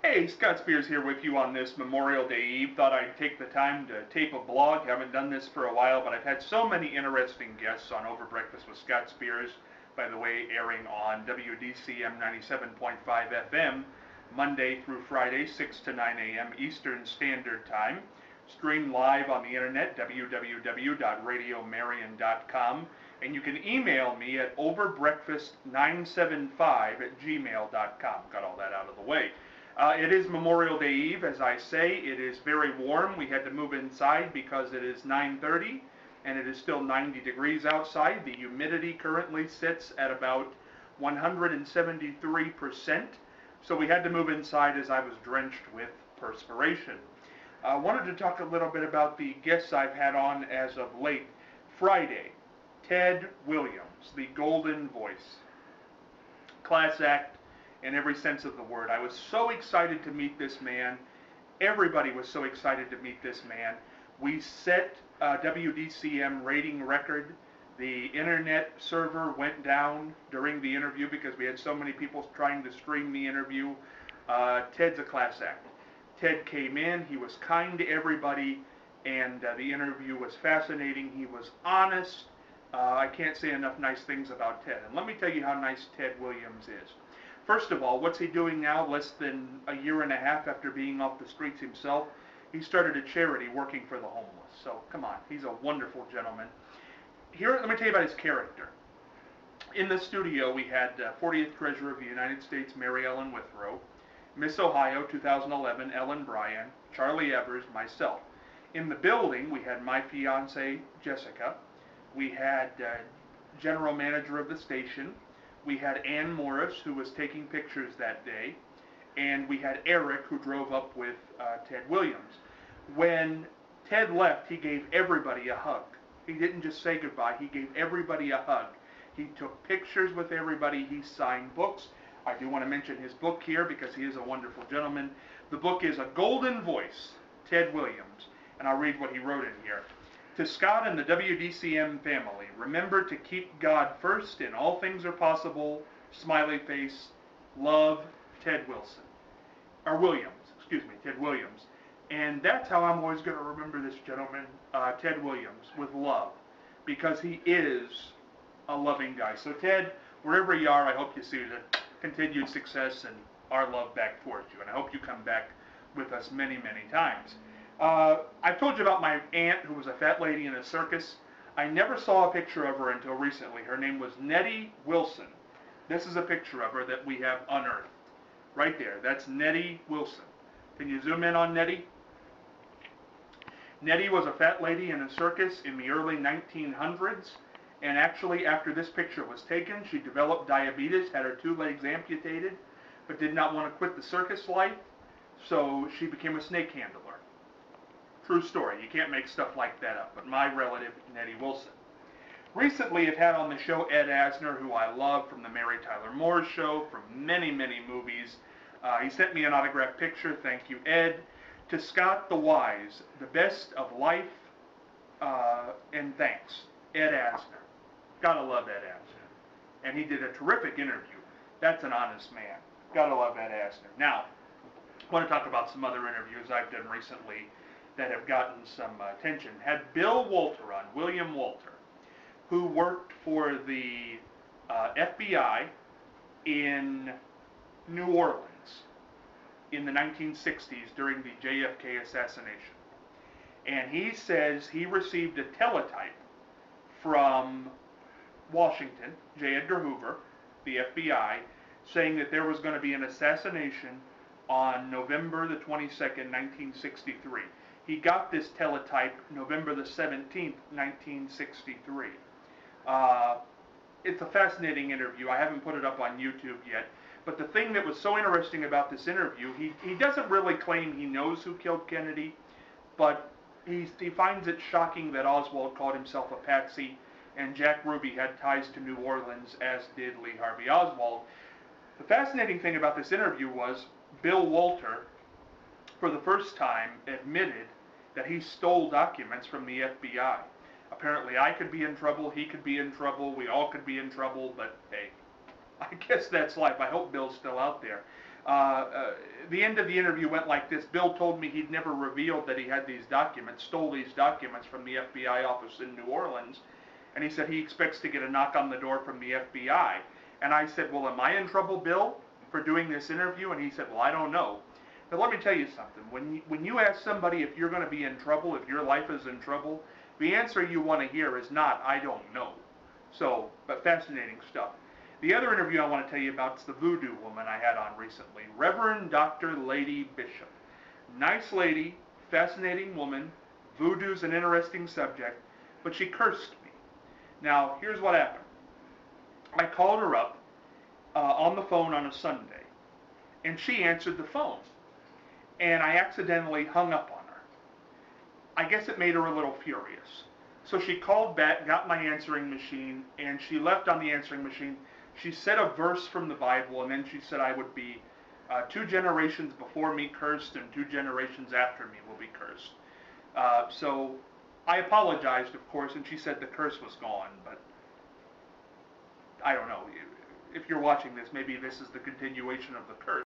Hey, Scott Spears here with you on this Memorial Day Eve. Thought I'd take the time to tape a blog. Haven't done this for a while, but I've had so many interesting guests on Over Breakfast with Scott Spears, by the way, airing on WDCM 97.5 FM, Monday through Friday, 6 to 9 a.m. Eastern Standard Time. Streamed live on the internet, www.radiomarion.com. And you can email me at overbreakfast975@gmail.com. Got all that out of the way. It is Memorial Day Eve, as I say. It is very warm. We had to move inside because it is 9:30 and it is still 90 degrees outside. The humidity currently sits at about 173%. So we had to move inside as I was drenched with perspiration. I wanted to talk a little bit about the guests I've had on as of late. Friday, Ted Williams, the Golden Voice. Class act in every sense of the word. I was so excited to meet this man. Everybody was so excited to meet this man. We set a WDCM rating record. The internet server went down during the interview because we had so many people trying to stream the interview. Ted's a class act. Ted came in, he was kind to everybody, and the interview was fascinating. He was honest. I can't say enough nice things about Ted. And let me tell you how nice Ted Williams is. First of all, what's he doing now, less than a year and a half after being off the streets himself? He started a charity working for the homeless. So, come on, he's a wonderful gentleman. Here, let me tell you about his character. In the studio, we had 40th Treasurer of the United States, Mary Ellen Withrow, Miss Ohio 2011, Ellen Bryan, Charlie Evers, myself. In the building, we had my fiance, Jessica. We had General Manager of the station. We had Ann Morris, who was taking pictures that day, and we had Eric, who drove up with Ted Williams. When Ted left, he gave everybody a hug. He didn't just say goodbye, he gave everybody a hug. He took pictures with everybody, he signed books. I do want to mention his book here because he is a wonderful gentleman. The book is A Golden Voice, Ted Williams, and I'll read what he wrote in here. To Scott and the WDCM family, remember to keep God first in all things are possible, smiley face, love, Ted Williams. Ted Williams. And that's how I'm always going to remember this gentleman, Ted Williams, with love, because he is a loving guy. So Ted, wherever you are, I hope you see the continued success and our love back towards you. And I hope you come back with us many, many times. I've told you about my aunt who was a fat lady in a circus. I never saw a picture of her until recently. Her name was Nettie Wilson. This is a picture of her that we have unearthed. Right there. That's Nettie Wilson. Can you zoom in on Nettie? Nettie was a fat lady in a circus in the early 1900s. And actually, after this picture was taken, she developed diabetes, had her 2 legs amputated, but did not want to quit the circus life. So she became a snake handler. True story. You can't make stuff like that up. But my relative, Nettie Wilson. Recently, I've had on the show Ed Asner, who I love from the Mary Tyler Moore Show, from many, many movies. He sent me an autographed picture. Thank you, Ed. To Scott the Wise, the best of life, and thanks. Ed Asner. Gotta love Ed Asner. And he did a terrific interview. That's an honest man. Gotta love Ed Asner. Now, I want to talk about some other interviews I've done recently that have gotten some attention. Had Bill Walter on, William Walter, who worked for the FBI in New Orleans in the 1960s during the JFK assassination. And he says he received a teletype from Washington, J. Edgar Hoover, the FBI, saying that there was going to be an assassination on November the 22nd, 1963. He got this teletype November the 17th, 1963. It's a fascinating interview. I haven't put it up on YouTube yet. But the thing that was so interesting about this interview, he doesn't really claim he knows who killed Kennedy, but he finds it shocking that Oswald called himself a patsy, and Jack Ruby had ties to New Orleans, as did Lee Harvey Oswald. The fascinating thing about this interview was Bill Walter, for the first time, admitted that he stole documents from the FBI. Apparently I could be in trouble, he could be in trouble, we all could be in trouble, but hey, I guess that's life. I hope Bill's still out there. The end of the interview went like this. Bill told me he'd never revealed that he had these documents, stole these documents from the FBI office in New Orleans, and he said he expects to get a knock on the door from the FBI. And I said, well, am I in trouble, Bill, for doing this interview? And he said, well, I don't know. But let me tell you something. When you ask somebody if you're going to be in trouble, if your life is in trouble, the answer you want to hear is not, I don't know. So, but fascinating stuff. The other interview I want to tell you about is the voodoo woman I had on recently, Reverend Dr. Lady Bishop. Nice lady, fascinating woman. Voodoo's an interesting subject, but she cursed me. Now, here's what happened. I called her up on the phone on a Sunday, and she answered the phone, and I accidentally hung up on her. I guess it made her a little furious. So she called back, got my answering machine, and she left on the answering machine. She said a verse from the Bible, and then she said I would be 2 generations before me cursed, and 2 generations after me will be cursed. So I apologized, of course, and she said the curse was gone, but I don't know. If you're watching this, maybe this is the continuation of the curse.